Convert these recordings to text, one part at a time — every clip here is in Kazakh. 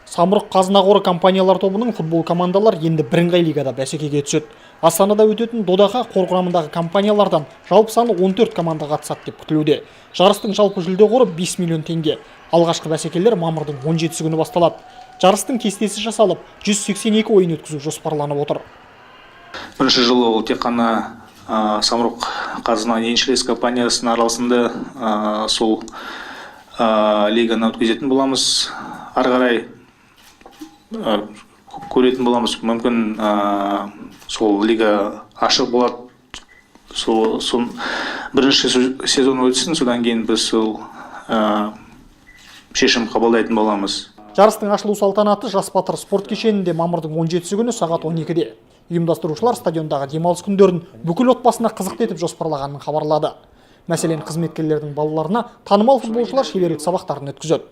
Самұрық Қазына Қоры компаниялар тобының футбол командалар енді бірыңғай лигада бәсекеге түседі. Астанада өтетін додаға қор құрамындағы компаниялардан жалпы саны 14 команда қатысады деп күтілуде. Жарыстың жалпы жүлде қоры 5 миллион теңге. Алғашқы бәсекелер мамырдың 17 күні басталады. Жарыстың кестесі жасалып, 182 ойын өткізу жоспарланып отыр. Бірінші жылы ол тек қана Самұрық Қазына еншілес компаниясының арасында сол лиганы өткізетін боламыз. Ары қарай көретін боламыз. Мүмкін сол лига ашық болады. Сол бірінші сезон өтсін, содан кейін біз сол шешім қабылдайтын боламыз. Жарыстың ашылу салтанаты Жас Батыр спорт кешенінде мамырдың 17 күні сағат 12-де. Ұйымдастырушылар стадиондағы демалыс күндерін бүкіл отбасына қызықты етіп жоспарлағанын хабарлады. Мәселен, қызметкерлердің балаларына танымал футболшылар шеберлік сабақтарын өткізеді.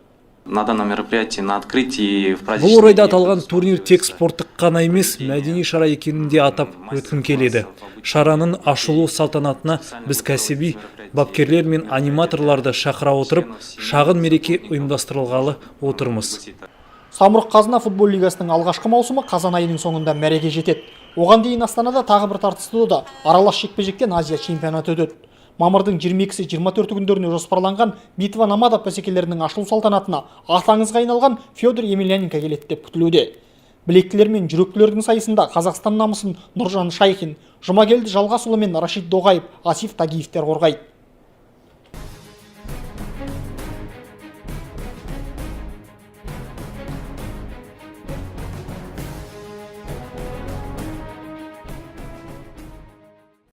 На данном мероприятии, на открытии в Бұл орайда аталған турнир тек спорттық қана емес, мәдени шара екенін де атап өткім келеді. Шараның ашылу салтанатына біз кәсіби бапкерлер мен аниматорларды шақыра отырып, шағын мереке ұйымдастырылғалы отырмыз. Самұрық Қазына футбол лигасының алғашқы маусымы қазан айының соңында мәреге жетеді. Оған дейін Астанада тағы бір тартысты дода аралас жекпе-жектен Азия чемпионаты өтеді. Мамырдың 22-24 күндеріне жоспарланған битва намадов бәсекелерінің ашылу салтанатына аты аңызға айналған Федор Емельяненко келеді деп күтілуде. Білектілер мен жүректілердің сайысында Қазақстан намысын Нұржан Шайхин, Жұмагелді Жалғасұлы мен Рашид Доғайып, Асиф Тагиевтер қорғайды.